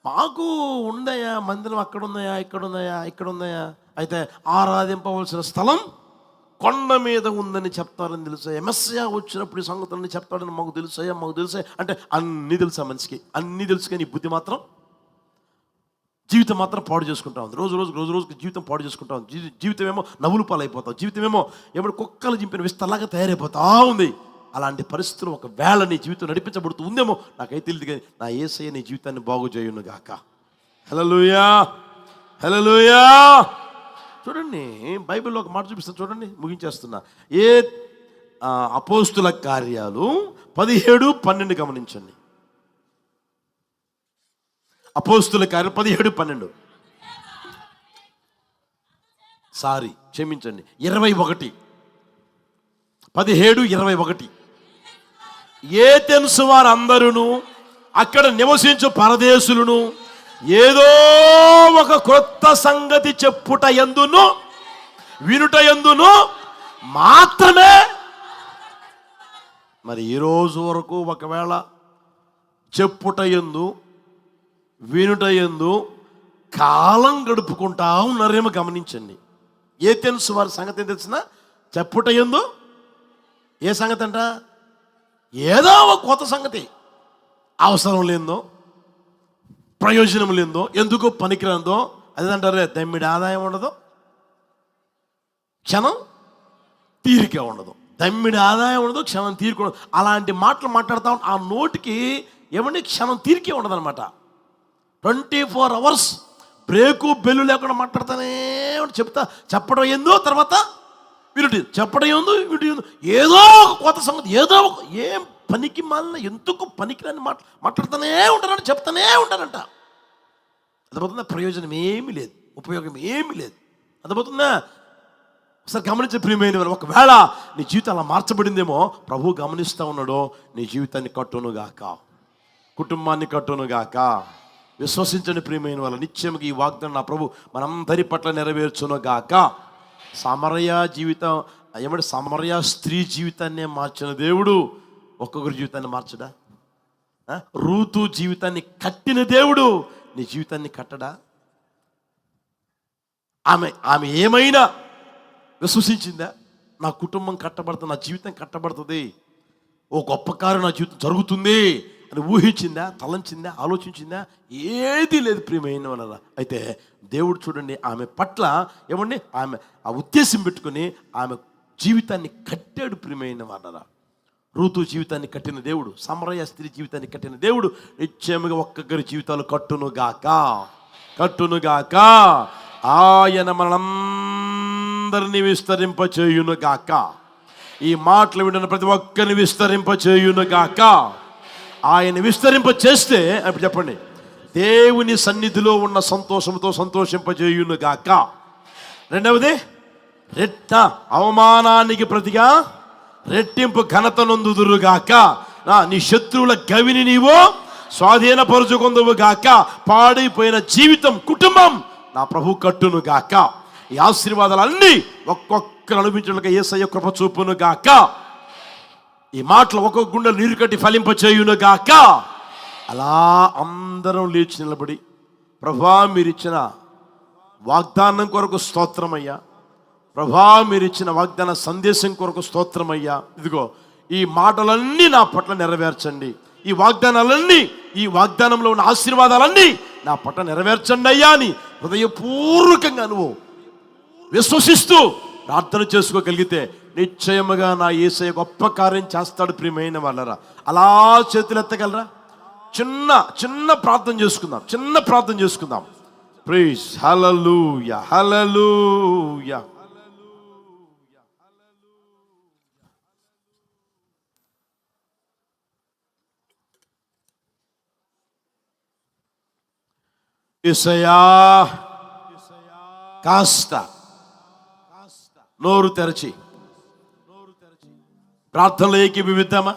మాకు ఉందయా మందిరం, అక్కడ ఉందయా, ఇక్కడ ఉందయా, ఇక్కడ ఉందయా. అయితే ఆరాధింపవలసిన స్థలం కొండ మీద ఉందని చెప్తారని తెలుసా. మెస్సయా వచ్చినప్పుడు ఈ సంగతులన్నీ చెప్తాడని మాకు తెలుసా అంటే అన్నీ తెలుసా మనిషికి, అన్నీ తెలుసు. కానీ బుద్ధి మాత్రం, జీవితం మాత్రం పాడు చేసుకుంటా ఉంది. రోజుకి జీవితం పాడు చేసుకుంటా ఉంది. జీవితం ఏమో నవ్వులు పాలైపోతాం, జీవితం ఏమో ఏమో కుక్కలు చింపిన విస్తలాగా తయారైపోతా ఉంది. అలాంటి పరిస్థితులు ఒకవేళ నీ జీవితం నడిపించబడుతూ ఉందేమో నాకైతే తెలియదు. కానీ నా యేసయ్య నీ జీవితాన్ని బాగు చేయును గాక. హల్లెలూయా, హల్లెలూయా. చూడండి, బైబిల్లో ఒక మాట చూపిస్తాను చూడండి, ముగించేస్తున్నా. అపోస్తుల కార్యాలు 17:12 గమనించండి. అపోస్తుల కార్యాలు 17:12 క్షమించండి 21 17:21. ఏథెన్సు వారందరూ అక్కడ నివసించు పరదేశులను ఏదో ఒక క్రొత్త సంగతి చెప్పుట యందును వినుట యందును మాత్రమే. మరి ఈ రోజు వరకు ఒకవేళ చెప్పుట యందు వినుట యందు కాలం గడుపుకుంటా ఉన్నారేమో గమనించండి. ఏథెన్సు వారి సంగతి ఏం తెలిసిన? చెప్పుట యందు ఏ సంగతి అంట? ఏదో ఒక కొత్త సంగతి, అవసరం లేదో, ప్రయోజనం లేదో, ఎందుకు పనికిరాందో. అదేంటారే, దమ్మిడి ఆదాయం ఉండదు, క్షణం తీరిక ఉండదు. దమ్మిడి ఆదాయం ఉండదు, క్షణం తీరిక ఉండదు. అలాంటి మాటలు మాట్లాడుతూ ఆ నోటికి ఏమండి క్షణం తీరికే ఉండదు అనమాట. 24 hours బ్రేకు బెల్లు లేకుండా మాట్లాడుతానే చెప్పడం ఏందో, తర్వాత వినుటి చెప్పడం ఏందో, వినుటి ఏందో, ఏదో ఒక కొత్త సంగతి, ఏదో ఒక ఏం పనికి మాలిన ఎందుకు పనికిరాని మాట్లాడుతూనే ఉంటారంట, చెప్తానే ఉంటారంట. అర్థమవుతుందా? ప్రయోజనం ఏమీ లేదు, ఉపయోగం ఏమీ లేదు. అర్థమవుతుందా? ఒకసారి గమనించే ప్రియమైన వారు, ఒకవేళ నీ జీవితం అలా మార్చబడిందేమో ప్రభు గమనిస్తూ ఉన్నాడో, నీ జీవితాన్ని కట్టునుగాక, కుటుంబాన్ని కట్టునుగాక. విశ్వసించండి ప్రియమైన వాళ్ళ, నిత్యంగా ఈ వాగ్దానం నా ప్రభు మనందరి పట్ల నెరవేర్చునుగాక. సమరయ జీవితం ఏమంటే సమరయ స్త్రీ జీవితాన్నే మార్చిన దేవుడు ఒక్కొక్కరి జీవితాన్ని మార్చడా? రూతు జీవితాన్ని కట్టిన దేవుడు నీ జీవితాన్ని కట్టడా? ఆమె ఏమైనా విశ్వసించిందా? నా కుటుంబం కట్టబడుతుంది, నా జీవితం కట్టబడుతుంది, ఓ గొప్ప కార్యం నా జీవితం జరుగుతుంది అని ఊహించిందా, తలంచిందా, ఆలోచించిందా? ఏది లేదు ప్రియమైన వాళ్ళ. అయితే దేవుడు చూడండి ఆమె పట్ల ఏమండి ఆమె ఆ ఉద్దేశం పెట్టుకుని ఆమె జీవితాన్ని కట్టాడు ప్రియమైన వాళ్ళ. రూతు జీవితాన్ని కట్టిన దేవుడు, సమరయ స్త్రీ జీవితాన్ని కట్టిన దేవుడు నిశ్చయముగా ఒక్కొక్కరి జీవితాలు కట్టునుగాక. ఆయన మనందరినీ విస్తరింపచేయునుగాక. ఈ మాటలు వింటున్న ప్రతి ఒక్కరిని విస్తరింపచేయునుగాక. ఆయన విస్తరింప చేస్తే అప్పుడు చెప్పండి, దేవుని సన్నిధిలో ఉన్న సంతోషంతో సంతోషింపజేయునుగాక. రెండవది, అవమానానికి ప్రతిగా రెట్టింపు ఘనత నొందుదురుగాక. నీ శత్రువుల గవిని నీవు స్వాధీనపరుచుకుందువుగాక. పాడైపోయిన జీవితం, కుటుంబం నా ప్రభు కట్టునుగాక. ఈ ఆశీర్వాదాలన్నీ ఒక్కొక్కరు అనుభవించడానికి యేసయ్య కృప చూపునుగాక. ఈ మాటలు ఒక్కొక్క గుండె నీరు కట్టి ఫలింపచేయునుగాక. అలా అందరం లేచి నిలబడి, ప్రభా మీరిచ్చిన వాగ్దానం కొరకు స్తోత్రమయ్యా, ప్రభా మీరిచ్చిన వాగ్దాన సందేశం కొరకు స్తోత్రమయ్యా. ఇదిగో ఈ మాటలన్నీ నా పట్ల నెరవేర్చండి, ఈ వాగ్దానాలన్నీ, ఈ వాగ్దానంలో ఉన్న ఆశీర్వాదాలన్నీ నా పట్ల నెరవేర్చండి అయ్యా అని హృదయపూర్వకంగా నువ్వు విశ్వసిస్తూ ప్రార్థన చేసుకోగలిగితే నిశ్చయముగా నా యేసయ్య గొప్ప కార్యం చేస్తాడు ప్రియమైన వాళ్ళరా. అలా చేతులు ఎత్తగలరా? చిన్న ప్రార్థన చేసుకుందాం. ప్రైజ్ హల్లెలూయా, హల్లెలూయా. యేసయ్యా కాస్త నోరు తెరచి ప్రార్థనలో ఏకీభవిద్దామా?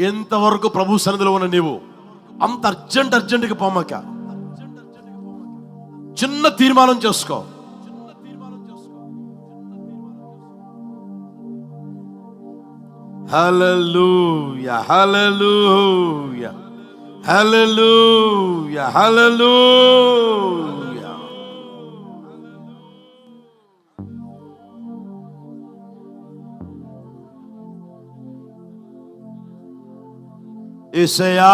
ఎంతవరకు ప్రభు సన్నిధిలో ఉన్న నీవు అంత అర్జెంటుగా పోమాక చిన్న తీర్మానం చేసుకో. హల్లెలూయా, హల్లెలూయా, హల్లెలూయా, హల్లెలూయా. యేసయ్యా,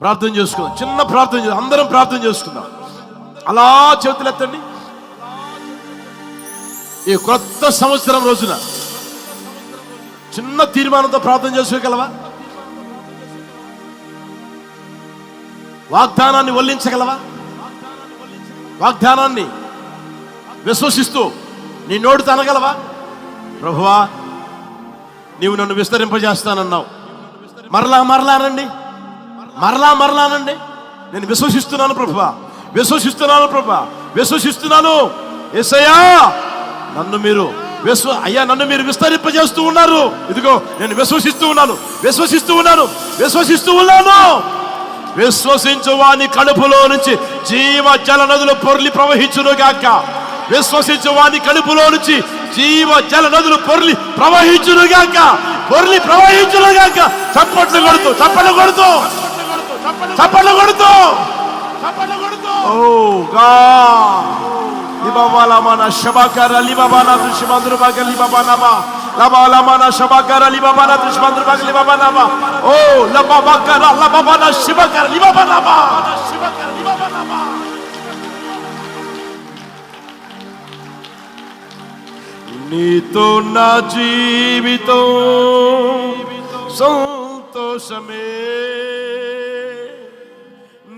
ప్రార్థన చేసుకుందాం. చిన్న ప్రార్థన చేద్దాం, అందరం ప్రార్థన చేసుకుందాం. అలా చేతులు ఎత్తండి. ఈ కొత్త సంవత్సరం రోజున చిన్న తీర్మానంతో ప్రార్థన చేసుకోగలవా? వాగ్దానాన్ని వల్లించగలవా? వాగ్దానాన్ని విశ్వసిస్తూ నీ నోటితో అనగలవా? ప్రభువా, నీవు నన్ను విస్తరింపజేస్తానన్నావు. మరలానండి, మరలానండి. నేను విశ్వసిస్తున్నాను ప్రభువా, విశ్వసిస్తున్నాను ప్రభువా, విశ్వసిస్తున్నాను. యేసయ్యా, నన్ను మీరు నన్ను మీరు విస్తరింపజేస్తూ ఉన్నారు. ఇదిగో నేను విశ్వసిస్తూ ఉన్నాను. విశ్వసించు వాని కడుపులో నుంచి జీవ జల నదులు పొర్లి ప్రవహించును గాక. విశ్వసించు వాని కడుపులో నుంచి జీవ జల నదులు పొర్లి ప్రవహించును గాక. చప్పట్లు కొడుతూ ఓ గాడ్, లిబాబాలామానా షబాకర లిబాబానా దుష్మంద్రుబాగ లిబాబానామా లబాలామానా షబాకర లిబాబానా దుష్మంద్రుబాగ లిబాబానామా ఓ లబాబాకర లబాబానా షిబాకర లిబాబానామా. నీతో నా జీవితం సంతోషమే,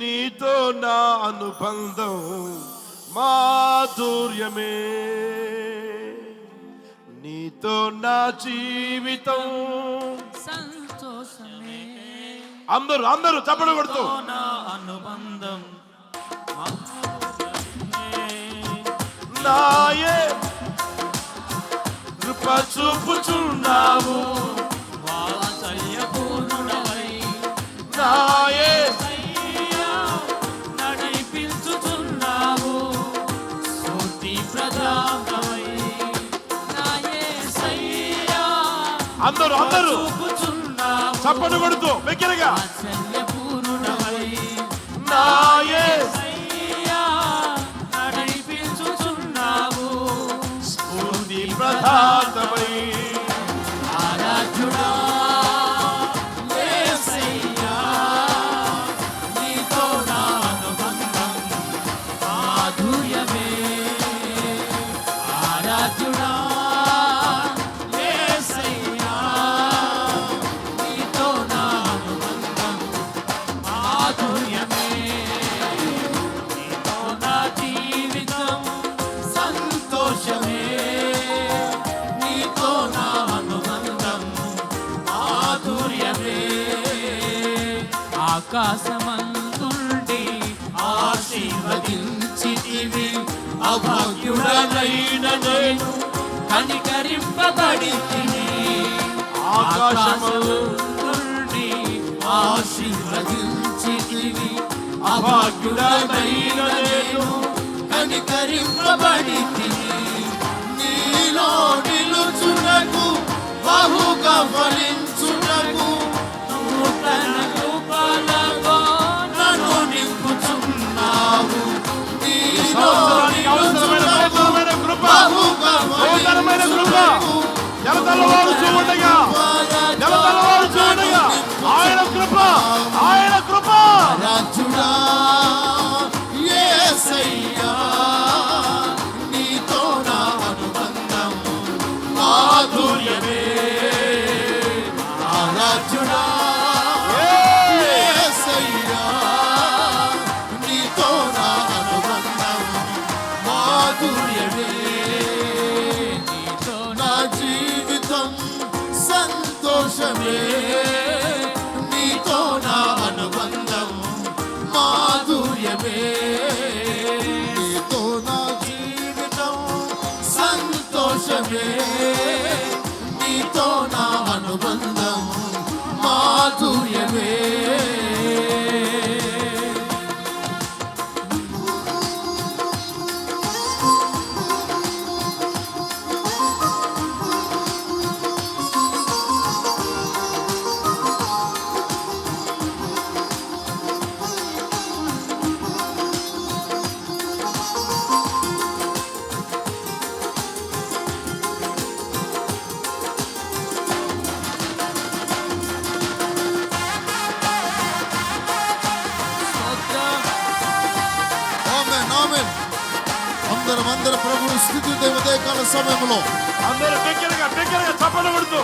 నీతో నా అనుబంధం మాధుర్యమే, నీతో నా జీవితం సంతోషమే. అందరూ చప్పట్లు కొడుతూ నా అనుబంధం నాయే కృప చూపుచున్నావు, వాత్సల్యపూర్ణుడవై నాయే నడిపించుచున్నావు, స్తుతి ప్రదాతవై నాయే అందరూ చప్పట్లు కొడుతూ వెక్కిరగా వాత్సల్యపూర్ణుడవై నాయే ప్రధానమై ఆరాధ్యుడా యేసయ్యా, నీతో నా అనుబంధం మాధుర్యమే. ఆరాధ్యుడా యేసయ్యా, నీతో నా అనుబంధం మాధుర్యమే, నీతో నా జీవితం సంతోషమే, ఆకాశమందుండి ఆశీర్వదించితివి, అభాగ్యుడనైన నేను కనికరింపబడితిని. ఆకాశమందుండి ఆశీర్వదించితివి, అభాగ్యుడనైన నేను కనికరింపబడితిని. నీలో నిలుచుటకు బహుగా ఫలించుటకు నూతన కృపలతో నన్ను నింపుచున్నావు. నీలో నిలుచుటకు బహుగా ఫలించుటకు జలతలవాడుచూ ఉండగా ఆయన కృప రాజుడా యేసయ్యా, నీతో నా అనుబంధం మాధుర్యమే. రాజుడా యేసయ్యా, నీతో నా అనుబంధం మాధుర్యమే, నీతో నా జీవితం సంతోషమే, నీతో నా అనుబంధం మాధుర్యమే, నీతో నా జీవితం సంతోషమే, నీతో నా అనుబంధం మాధుర్యమే. మనమందరం ప్రభువుని స్తుతిద్దాం ఉదయకాల సమయంలో. అందరూ దగ్గరగా చప్పట్లు కొడుతూ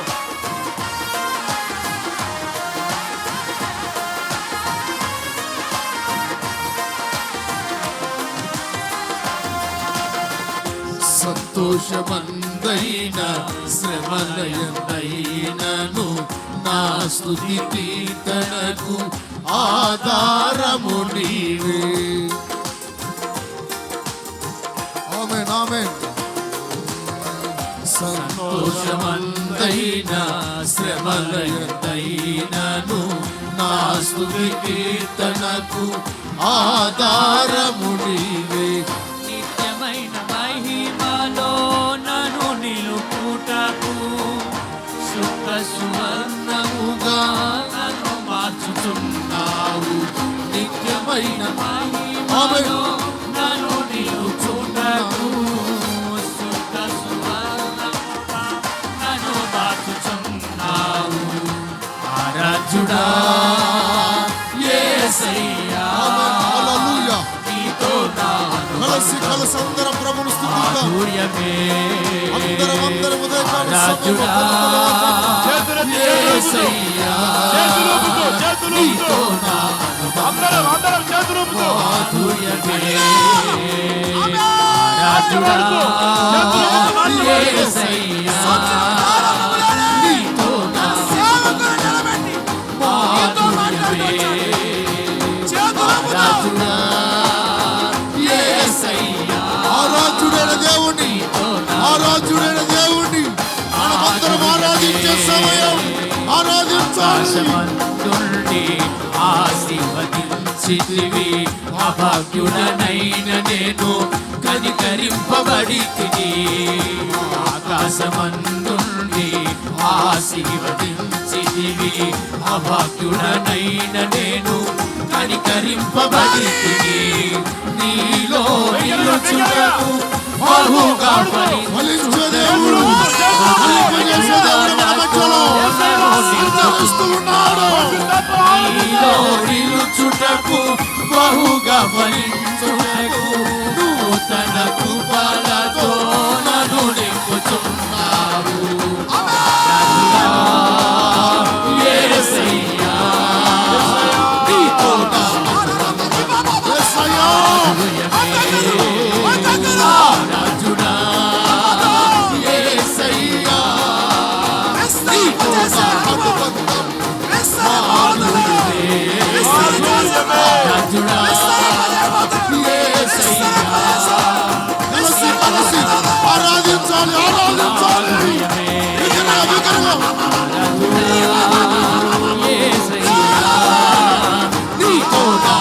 సంతోషమందైన శ్రమలయందైనను నా స్తుతి కీర్తనకు ఆధారము నీవే. ఆమేన్ ఆమేన్. సంతోషమందైన శ్రమలయందైనను నా స్తుతి కీర్తనకు ఆధారము నీవే. నిత్యమైన మహిమలో నన్ను నిలుపుటకు శుద్ధ సువర్ణముగా నన్ను మార్చుచున్నావు. నిత్యమైన మహిమలో నన్ను నిలుపుటకు శుద్ధ సువర్ణముగా నన్ను మార్చుచున్నావు. ఆరాధ్యుడా యేసయ్యా, హల్లెలూయా. నీతో కలిసి అందరం ప్రభువుని స్తుతిద్దాం. అందరం ఉదయకాల రాజుడా యేసయ్యా, నీతో అందరం చేతులు మాధుర్యమే. రాజుడా యేసయ్యా, నీతో మాధుర్యమే. రాజుడా యేసయ్యా, ఆరాధ్యుడైన దేవుణ్ణి మనమందరం ఆరాధించే సమయం. ఆరాధించాలి. ఆకాశమందుండి ఆశీర్వదించితివి, అభాగ్యుడనైన నేను కనికరింపబడితిని. ఆకాశమందుండి ఆశీర్వదించితివి, అభాగ్యుడనైన నేను కనికరింపబడితిని. నీలో నిలుచుటకు బహుగా ఫలించే దేవుడు, ఫలింపజేసే దేవుడు మన మధ్యలో సంచరిస్తూ ఉన్నాడు. నీలో నిలుచుటకు బహుగా ఫలించుటకు నూతన కృపలతో నన్ను నింపుచున్నావు. యేసయ్యా, నీతో నా యేసయ్యా, రాజుడా యేసయ్యా, నీతో నా రాజుడా యేసయ్యా, కలిసి ఆరాధించాలి. విగ్రహం యేసయ్యా, నీతో నా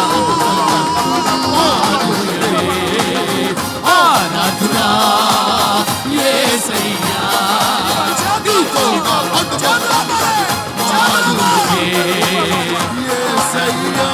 రాజుడా యేసయ్యా, నీతో నా యేసయ్యా,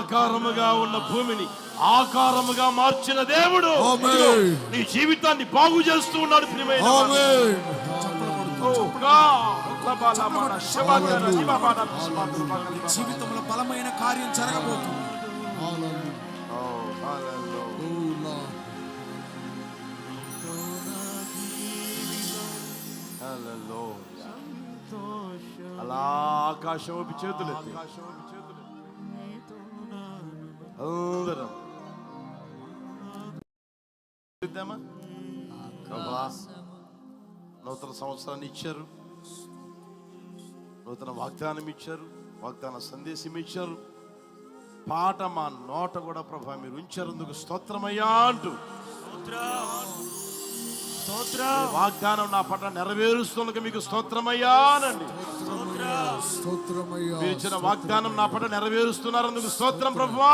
నిరాకారముగా ఉన్న భూమిని ఆకారముగా మార్చిన దేవుడు ఆమేన్. ఇదిగో నీ జీవితాన్ని బాగు చేస్తూ ఉన్నాడు ప్రియమైన వారు. ఆమేన్. ఓ God. జీవితంలో బలమైన కార్యం జరగబోతుంది. Oh, hallelujah. Oh, Lord. Hallelujah. అలా ఆకాశం వైపు చేతులు ఎత్తి అందరం ఇద్దామా? ప్రభువా, నూతన సంవత్సరాన్ని ఇచ్చారు, నూతన వాగ్దానం ఇచ్చారు, వాగ్దాన సందేశం ఇచ్చారు, పాట మా నోట కూడా ప్రభా మీరు ఉంచారందుకు స్తోత్రమయ్యా అంటూ ఈ వాగ్దానం నా పట్ల నెరవేరుస్తున్నందుకు మీకు స్తోత్రమయ్యా అనండి. స్తోత్రమయ్యా. మీరు ఇచ్చిన వాగ్దానం నా పట్ల నెరవేరుస్తున్నారు, అందుకు స్తోత్రం ప్రభువా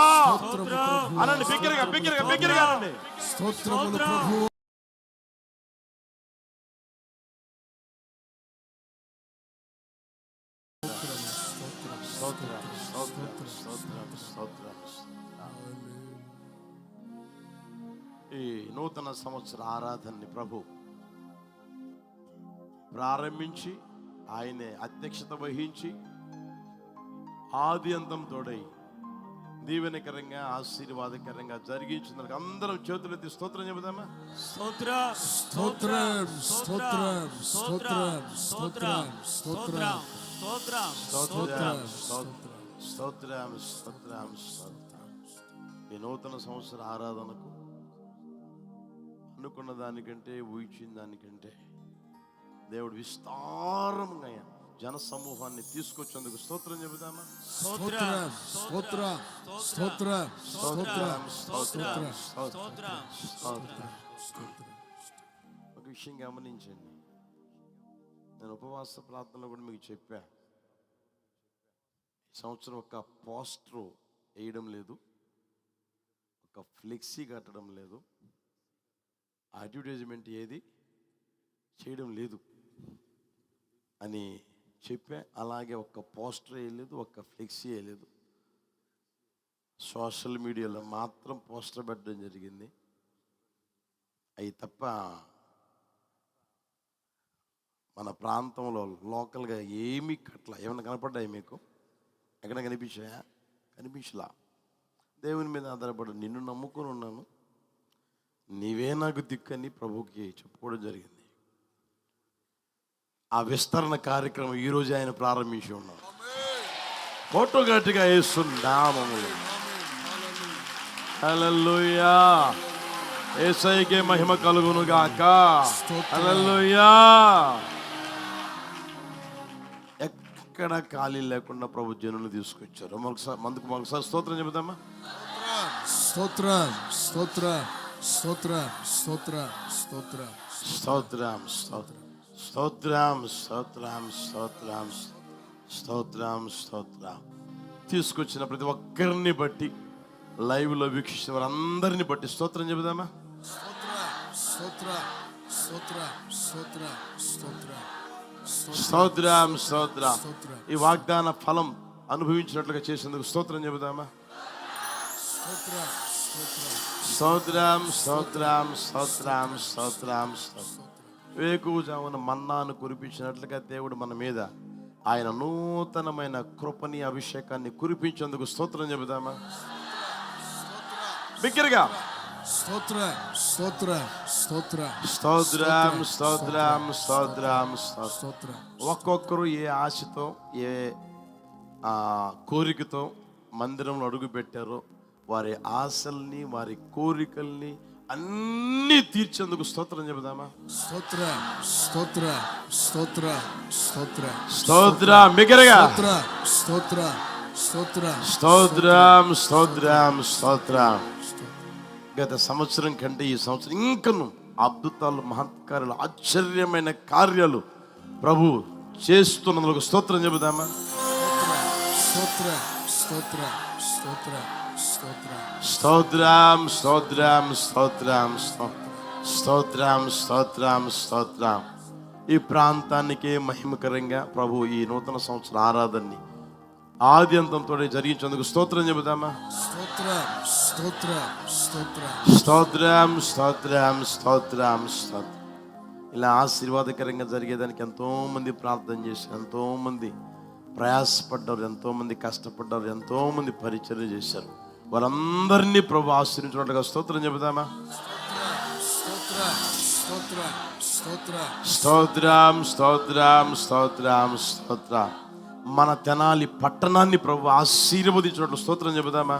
అనండి. బిగ్గరగా బిగ్గరగా బిగ్గరగా అనండి. స్తోత్రములు ప్రభువా. స్తోత్రం స్తోత్రం స్తోత్రం స్తోత్రం. ఈ నూతన సంవత్సర ఆరాధనని ప్రభు ప్రారంభించి ఆయనే అధ్యక్షత వహించి ఆది అంతం తోడై దీవెనకరంగా ఆశీర్వాదకరంగా జరిగించినందుకు అందరం చేతులెత్తి స్తోత్రం చెబుదామా? స్తోత్రం స్తోత్రం స్తోత్రం స్తోత్రం స్తోత్రం స్తోత్రం స్తోత్రం స్తోత్రం స్తోత్రం. ఈ నూతన సంవత్సర ఆరాధనకు అనుకున్న దానికంటే ఊహించిన దానికంటే దేవుడు విస్తారంగా జన సమూహాన్ని తీసుకొచ్చేందుకు స్తోత్రం చెబుదామా? స్తోత్రం స్తోత్రం స్తోత్రం స్తోత్రం స్తోత్రం స్తోత్రం. ఒక విషయం గమనించండి, నేను ఉపవాస ప్రార్థనలో కూడా మీకు చెప్పా, ఈ సంవత్సరం ఒక పోస్టర్ వేయడం లేదు, ఒక ఫ్లెక్సీ కట్టడం లేదు, అడ్వర్టైజ్మెంట్ ఏది చేయడం లేదు అని చెప్పా. అలాగే ఒక్క పోస్టర్ వేయలేదు, ఒక్క ఫ్లెక్సీ వేయలేదు. సోషల్ మీడియాలో మాత్రం పోస్టర్ పెట్టడం జరిగింది. అవి తప్ప మన ప్రాంతంలో లోకల్గా ఏమీ కట్ల. ఏమైనా కనపడ్డాయి మీకు? ఎక్కడ కనిపించాయా? కనిపించలా. దేవుని మీద ఆధారపడి నిన్ను నమ్ముకొని ఉన్నాను, నీవే నాకు దిక్కని ప్రభుకి చెప్పుకోవడం జరిగింది. ఆ విస్తరణ కార్యక్రమం ఈరోజు ఆయన ప్రారంభించి ఉన్నాడు. ఫోటో గట్టిగా వేస్తున్నాము. హల్లెలూయా, యేసయ్యకే మహిమ కలుగును గాక. హల్లెలూయా. ఎక్కడ ఖాళీ లేకుండా ప్రభు జనులు తీసుకొచ్చారు. మనసారి స్తోత్రం చెబుదామా? స్తోత్రం స్తోత్రం స్తోత్రం స్తోత్రం స్తోత్రం స్తోత్రం స్తోత్రం స్తోత్రం స్తోత్రం స్తోత్రం స్తోత్రం స్తోత్రం. తీసుకొచ్చిన ప్రతి ఒక్కరిని బట్టి, లైవ్లో వీక్షించిన వారందరిని బట్టి స్తోత్రం చెబుదామా? స్తోత్రం స్తోత్రం స్తోత్రం స్తోత్రం స్తోత్రం స్తోత్రం. ఈ వాగ్దాన ఫలం అనుభవించినట్లుగా చేసేందుకు స్తోత్రం చెబుదామా? స్తోత్రం స్తోత్రం స్తోత్రం స్తోత్రం స్తోత్రం స్తోత్రం. వేకువజామున మన్నాను కురిపించినట్లుగా దేవుడు మన మీద ఆయన నూతనమైన కృపని అభిషేకాన్ని కురిపించేందుకు స్తోత్రం చెబుదామా? బిగ్గరగా స్తోత్రం స్తోత్రం స్తోత్రం స్తోత్రం స్తోత్రం స్తోత్రం స్తోత్రం. స్తోత్రం. ఒక్కొక్కరు ఏ ఆశతో, ఏ కోరికతో మందిరంలో అడుగు పెట్టారో వారి ఆశల్ని, వారి కోరికల్ని అన్నీ తీర్చేందుకు స్తోత్రం చెబుదామా? స్తోత్రం స్తోత్రం స్తోత్రం స్తోత్రం స్తోత్రం. బిగ్గరగా స్తోత్రం స్తోత్రం స్తోత్రం స్తోత్రం స్తోత్రం. గత సంవత్సరం కంటే ఈ సంవత్సరం ఇంకను అద్భుతాలు, మహత్కార్యాలు, ఆశ్చర్యమైన కార్యాలు ప్రభు చేస్తున్నందుకు స్తోత్రం చెబుదామా? స్తోత్రం స్తోత్రం స్తోత్రం స్తోత్రం స్తోత్రం స్తోత్రం స్తోత్రం స్తోత్రం స్తోత్రం స్తోత్రం. ఈ ప్రాంతానికి మహిమకరంగా ప్రభు ఈ నూతన సంవత్సర ఆరాధనని ఆది అంతంతో జరిగించేందుకు స్తోత్రం చెబుదామా? స్తోత్రం స్తోత్రం స్తోత్రం స్తోత్రం స్తోత్రం స్తోత్రం స్తోత్రం. ఇలా ఆశీర్వాదకరంగా జరిగేదానికి ఎంతో మంది ప్రార్థన చేశారు, ఎంతో మంది ప్రయాసపడ్డారు, ఎంతో మంది కష్టపడ్డారు, ఎంతో మంది పరిచర్య చేశారు. వారందరినీ ప్రభు ఆశీర్వించినట్లుగా స్తోత్రం చెబుదామా? స్తోత్రం స్తోత్రం స్తోత్రం స్తోత్రం స్తోత్రం స్తోత్రం స్తోత్రం. మన తెనాలి పట్టణాన్ని ప్రభు ఆశీర్వదించినట్లు స్తోత్రం చెబుదామా?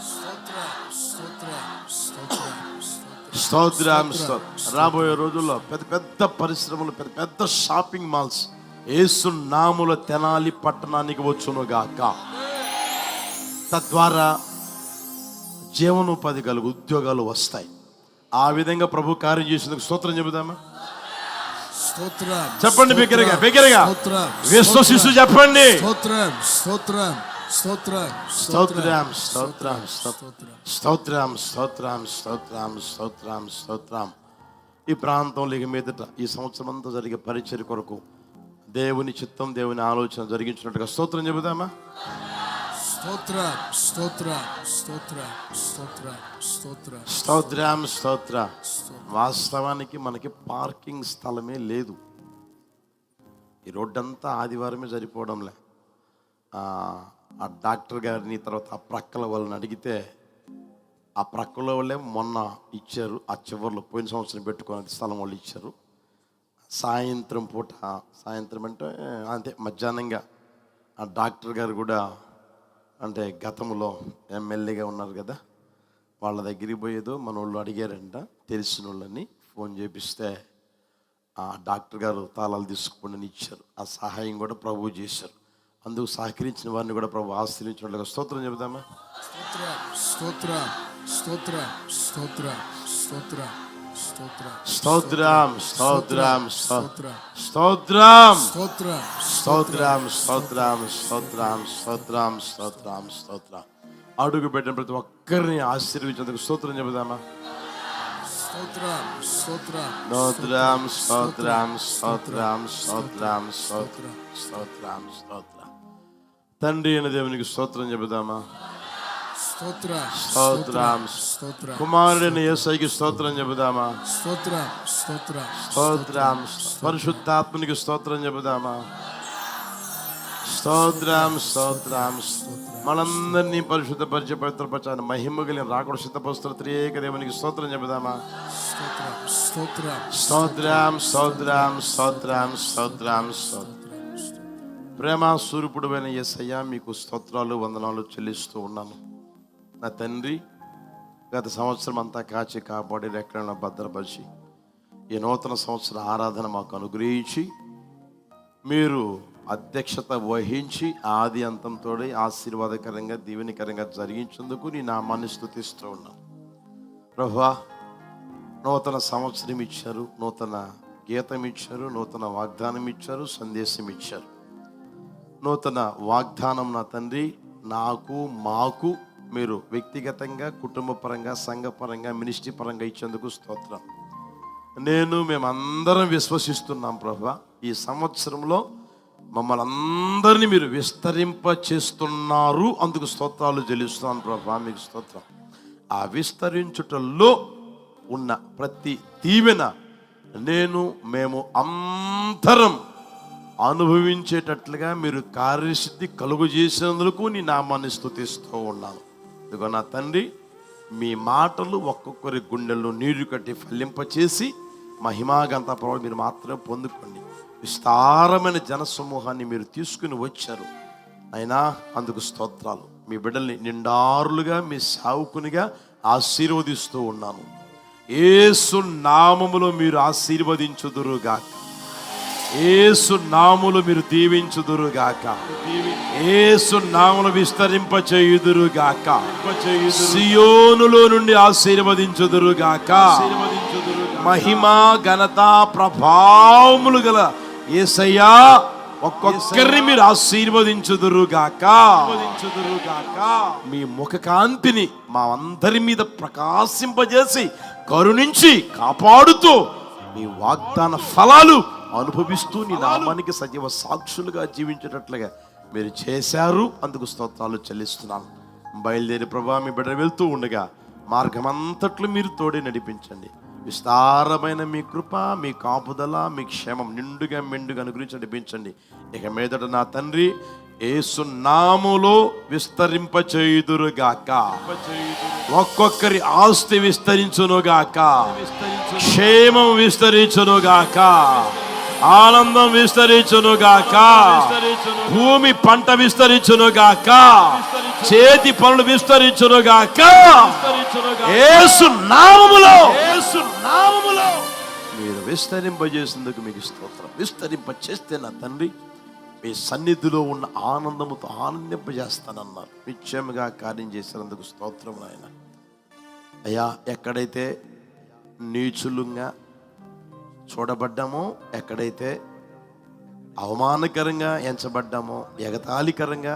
స్తోత్రం స్తోత్రం స్తోత్రం స్తోత్రం స్తోత్రం. రాబోయే రోజుల్లో పెద్ద పెద్ద పరిశ్రమలు, పెద్ద పెద్ద షాపింగ్ మాల్స్ యేసు నామములో తెనాలి పట్టణానికి వచ్చును గాక. తద్వారా జీవనోపాధి కలుగు ఉద్యోగాలు వస్తాయి. ఆ విధంగా ప్రభు కార్యం చేసేందుకు స్తోత్రం చెబుదామా? స్తోత్రం. చెప్పండి బిగ్గరగా, బిగ్గరగా స్తోత్రం. విశ్వసిస్తూ చెప్పండి. స్తోత్రం స్తోత్రం స్తోత్రం స్తోత్రం స్తోత్రం స్తోత్రం స్తోత్రం స్తోత్రం స్తోత్రం స్తోత్రం. ఈ ప్రాంతంలో ఇక మీదట ఈ సంవత్సరం అంతా జరిగే పరిచర్య కొరకు దేవుని చిత్తం, దేవుని ఆలోచన జరిగించినట్టుగా స్తోత్రం చెబుదామా? స్తోత్రం స్తోత్రం స్తోత్రం స్తోత్రం స్తోత్రం స్తోత్రం స్తోత్ర. వాస్తవానికి మనకి పార్కింగ్ స్థలమే లేదు. ఈ రోడ్డంతా ఆదివారమే సరిపోవడంలే. ఆ డాక్టర్ గారిని, తర్వాత ఆ ప్రక్కల వాళ్ళని అడిగితే ఆ ప్రక్కల వాళ్ళే మొన్న ఇచ్చారు. ఆ చివరిలో పోయిన సంవత్సరం పెట్టుకునే స్థలం వాళ్ళు ఇచ్చారు. సాయంత్రం పూట, సాయంత్రం అంటే అంతే మధ్యాహ్నంగా ఆ డాక్టర్ గారు కూడా, అంటే గతంలో ఎమ్మెల్యేగా ఉన్నారు కదా, వాళ్ళ దగ్గరికి పోయేదో మన వాళ్ళు అడిగారంట, తెలిసిన వాళ్ళని ఫోన్ చేపిస్తే ఆ డాక్టర్ గారు తాళాలు తీసుకుని ఇచ్చారు. ఆ సహాయం కూడా ప్రభు చేశారు. అందుకు సహకరించిన వారిని కూడా ప్రభు ఆశీర్వదించినట్లుగా స్తోత్రం చెబుదామా? స్తోత్రం స్తోత్రం స్తోత్రం స్తోత్రం స్తోత్రం స్తోత్రం స్తోత్రం స్తోత్రం స్తోత్రం స్తోత్రం స్తోత్రం స్తోత్రం స్తోత్రం స్తోత్రం స్తోత్రం స్తోత్రం. అడుగు పెట్టిన ప్రతి ఒక్కరిని ఆశీర్వించేందుకు స్తోత్రం చెబుదామా? స్తోత్రం స్తోత్రం స్తోత్రం స్తోత్రం స్తోత్రం స్తోత్రం స్తోత్రం స్తోత్రం స్తోత్రం. తండ్రి అయిన దేవునికి స్తోత్రం చెబుదామా? స్తోత్రం స్తోత్రం. స్తోత్రం కుమారుడైన యేసయ్యకి స్తోత్రం చెబుదామా? స్తోత్రం స్తోత్రం స్తోత్రం. పరిశుద్ధాత్మనికి స్తోత్రం చెబుదామా? స్తోత్రం స్తోత్రం. మనందరినీ పరిశుద్ధపరిచే పవిత్రపరచాలని మహిమ కలిగిన రాకుడు సిద్ధపరుస్తున్న త్రియేక దేవునికి స్తోత్రం చెబుదామా? స్తోత్రం స్తోత్రం స్తోత్రం స్తోత్రం స్తోత్రం స్తోత్రం స్తోత్రం. ప్రేమ స్వరూపుడు అయిన యేసయ్య, మీకు స్తోత్రాలు, వందనాలు చెల్లిస్తూ ఉన్నాను. నా తండ్రి, గత సంవత్సరం అంతా కాచి కాపాడి రెక్కలను భద్రపరిచి ఈ నూతన సంవత్సర ఆరాధన మాకు అనుగ్రహించి మీరు అధ్యక్షత వహించి ఆది అంతంతో ఆశీర్వాదకరంగా, దీవెనకరంగా జరిగించేందుకు నీ నామాన్ని స్తుతిస్తూ ఉన్నాను. ప్రభువా, నూతన సంవత్సరం ఇచ్చారు, నూతన గీతం ఇచ్చారు, నూతన వాగ్దానం ఇచ్చారు, సందేశం ఇచ్చారు. నూతన వాగ్దానం నా తండ్రి నాకు, మాకు మీరు వ్యక్తిగతంగా, కుటుంబ పరంగా, సంఘపరంగా, మినిస్ట్రీ పరంగా ఇచ్చేందుకు స్తోత్రం. మేమందరం విశ్వసిస్తున్నాం ప్రభువా, ఈ సంవత్సరంలో మమ్మల్ని అందరినీ మీరు విస్తరింప చేస్తున్నారు. అందుకు స్తోత్రాలు చెల్లిస్తున్నాను ప్రభువా, మీకు స్తోత్రం. ఆ విస్తరించుటల్లో ఉన్న ప్రతి దీవెన మేము అందరం అనుభవించేటట్లుగా మీరు కార్యసిద్ధి కలుగు చేసినందుకు నీ నామాన్ని స్తుతిస్తూ ఉన్నాను. ఇదిగో నా తండ్రి, మీ మాటలు ఒక్కొక్కరి గుండెల్లో నీరు కట్టి ఫలింపచేసి మహిమాగంత ప్రభావం మీరు మాత్రమే పొందుకోండి. విస్తారమైన జనసమూహాన్ని మీరు తీసుకుని వచ్చారు అయినా, అందుకు స్తోత్రాలు. మీ బిడ్డల్ని నిండారులుగా, మీ సావుకునిగా ఆశీర్వదిస్తూ ఉన్నాను. యేసు నామములో మీరు ఆశీర్వదించుదురుగాక, యేసు నామములో మీరు దీవించుదురుగాక, యేసు నామములో విస్తరింప చేయుదురుగాక, సియోనులో నుండి ఆశీర్వదించుదురుగాక. మహిమ, ఘనత, ప్రభావములు గల యేసయ్యా, ఒక్కొక్కరిని మీరు ఆశీర్వదించుదురుగాక. మీ ముఖ కాంతిని మా అందరి మీద ప్రకాశింపజేసి కరుణించి కాపాడుతూ మీ వాగ్దాన ఫలాలు అనుభవిస్తూ నీ నామానికి సజీవ సాక్షులుగా జీవించేటట్లుగా మీరు చేశారు, అందుకు స్తోత్రాలు చెల్లిస్తున్నాను. బయలుదేరి ప్రభా మీ బిడ్డ వెళ్తూ ఉండగా మార్గమంతట్లు మీరు తోడే నడిపించండి. విస్తారమైన మీ కృప, మీ కాపుదల, మీ క్షేమం నిండుగా మెండుగా అనుగ్రహించి నడిపించండి. ఇక మీదట నా తండ్రి యేసు నామములో విస్తరింపచేయుదురుగాక. ఒక్కొక్కరి ఆస్తి విస్తరించునుగాక, క్షేమం విస్తరించునుగాక, ఆనందం విస్తరించునుగాక, భూమి పంట విస్తరించునుగాక, చేతి పనులు విస్తరించునుగాక. యేసు నామములో మీరు విస్తరింపజేసినందుకు మీకు స్తోత్రం. విస్తరింప చేస్తే నా తండ్రి మీ సన్నిధిలో ఉన్న ఆనందముతో ఆనందింపజేస్తానన్నారు. నిశ్చయముగా కార్యం చేసినందుకు స్తోత్రం నాయన. అయ్యా, ఎక్కడైతే నీచులుగా చూడబడ్డామో, ఎక్కడైతే అవమానకరంగా ఎంచబడ్డామో, ఎగతాళికరంగా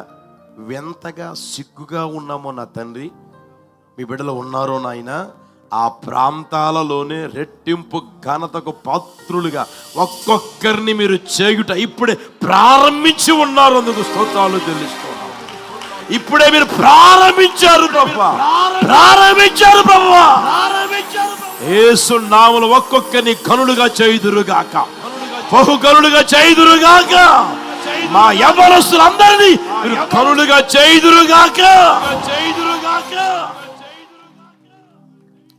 వింతగా సిగ్గుగా ఉన్నామో నా తండ్రి, మీ బిడ్డలు ఉన్నారో నాయన, ఆ ప్రాంతాలలోనే రెట్టింపు ఘనతకు పాత్రులుగా ఒక్కొక్కరిని మీరు చేయుట ఇప్పుడే ప్రారంభించి ఉన్నారు. అందుకు స్తోత్రాలు చెల్లిస్తున్నాను. ఇప్పుడే మీరు ప్రారంభించారు ప్రభువా, ప్రారంభించారు ప్రభువా. యేసు నామములో ఒక్కొక్కరిని కనులుగా చేయుదురుగాక, బహుకనులుగా చేయుదురుగాక. మా యవ్వనస్తులందరినీ మీరు కనులుగా చేయుదురుగాక.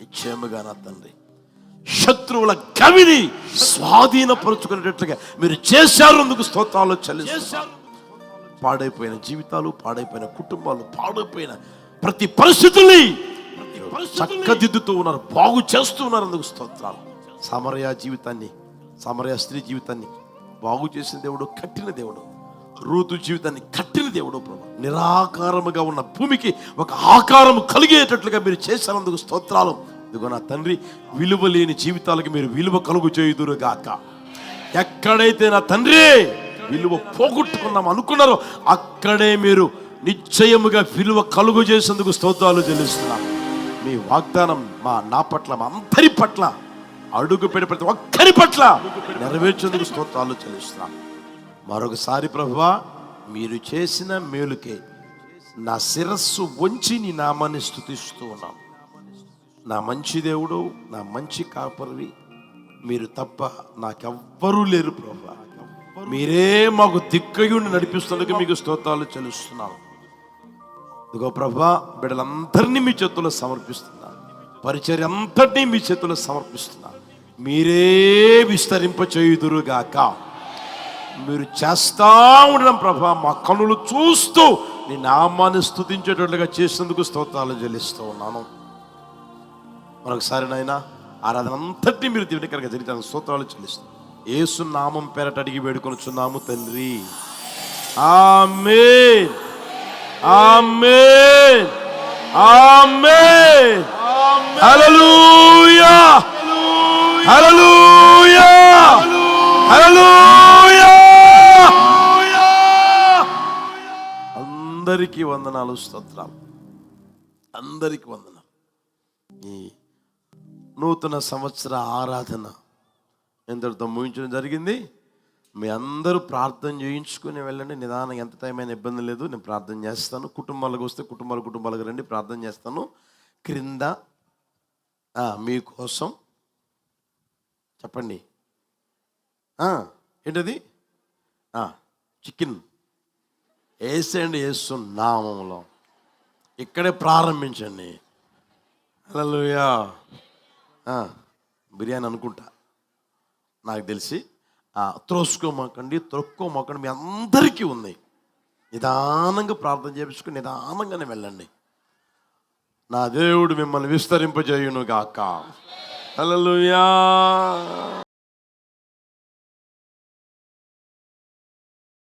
నిశ్చయముగా నా తండ్రి శత్రువుల కవిని స్వాధీనపరుచుకునేటట్లుగా మీరు చేశారు. అందుకు స్తోత్రాలు చెల్లిస్తున్నాను. పాడైపోయిన జీవితాలు, పాడైపోయిన కుటుంబాలు, పాడైపోయిన ప్రతి పరిస్థితుల్ని చక్కదిద్దుతూ ఉన్నారు, బాగు చేస్తూ ఉన్నారు. అందుకు స్తోత్రాలు. సమరయ జీవితాన్ని, సమరయ స్త్రీ జీవితాన్ని బాగు చేసిన దేవుడు, కట్టిన దేవుడు. రూతు జీవితాన్ని కట్టిన దేవుడు ప్రభు. నిరాకారముగా ఉన్న భూమికి ఒక ఆకారం కలిగేటట్లుగా మీరు చేశారందుకు స్తోత్రాలు. ఇదిగో నా తండ్రి, విలువ లేని జీవితాలకు మీరు విలువ కలుగు చేయుదురుగాక. ఎక్కడైతే నా తండ్రి విలువ పోగొట్టుకున్నాం అనుకున్నారో అక్కడే మీరు నిశ్చయముగా విలువ కలుగు చేసేందుకు స్తోత్రాలు చెల్లిస్తున్నాను. మీ వాగ్దానం నా పట్ల, మా అందరి పట్ల, అడుగు పెట్టి ప్రతి ఒక్కరి పట్ల నెరవేర్చేందుకు స్తోత్రాలు చెల్లిస్తున్నాను. మరొకసారి ప్రభువా, మీరు చేసిన మేలుకే నా శిరస్సు వంచి నీ నామాన్ని స్తుతిస్తూ ఉన్నాను. నా మంచి దేవుడు, నా మంచి కాపరివి, మీరు తప్ప నాకెవ్వరూ లేరు ప్రభువా. మీరే మాకు దిక్కయుండి నడిపిస్తున్నందుకు మీకు స్తోత్రాలు చెల్లిస్తున్నాను. ఇదిగో ప్రభువా, బిడ్డలందరినీ మీ చేతుల్లో సమర్పిస్తున్నాను. పరిచర్య అంతటినీ మీ చేతుల్లో సమర్పిస్తున్నాను. మీరే విస్తరింప చేయుదురుగాక. మీరు చేస్తా ఉండడం ప్రభా, మా కనులు చూస్తూ నీ నామాన్ని స్తుతించేటట్లుగా చేసినందుకు స్తోత్రాలు చెల్లిస్తూ ఉన్నాను. మరొకసారి నాయన, ఆరాధన అంతటినీ మీరు దీవెనకరంగా జరిగిన స్తోత్రాలు చెల్లిస్తాను. యేసు నామం పేరట అడిగి వేడుకొనుచున్నాము తండ్రి. ఆమేన్, ఆమేన్, ఆమేన్. హల్లెలూయా, హల్లెలూయా, హల్లెలూయా. అందరికీ వందనాలు, స్తోత్రాలు. అందరికీ వందనాలు. ఈ నూతన సంవత్సర ఆరాధన ఎంతటితో ముగించడం జరిగింది. మీ అందరూ ప్రార్థన చేయించుకుని వెళ్ళండి. నిదానం, ఎంత టైం అయినా ఇబ్బంది లేదు. నేను ప్రార్థన చేస్తాను. కుటుంబాలకు వస్తే కుటుంబాలకు రండి, ప్రార్థన చేస్తాను. క్రింద మీకోసం చెప్పండి, ఏంటది, చికెన్ వేసేయండి. యేసు నామములో ఇక్కడే ప్రారంభించండి. హల్లెలూయా. బిర్యానీ అనుకుంటా, నాకు తెలిసి. త్రోసుకోమాకండి, తొక్కోమాకండి, మీ అందరికీ ఉంది. నిదానంగా ప్రార్థన చేయించుకుని నిదానంగానే వెళ్ళండి. నా దేవుడు మిమ్మల్ని విస్తరింపజేయును గాక. హల్లెలూయా.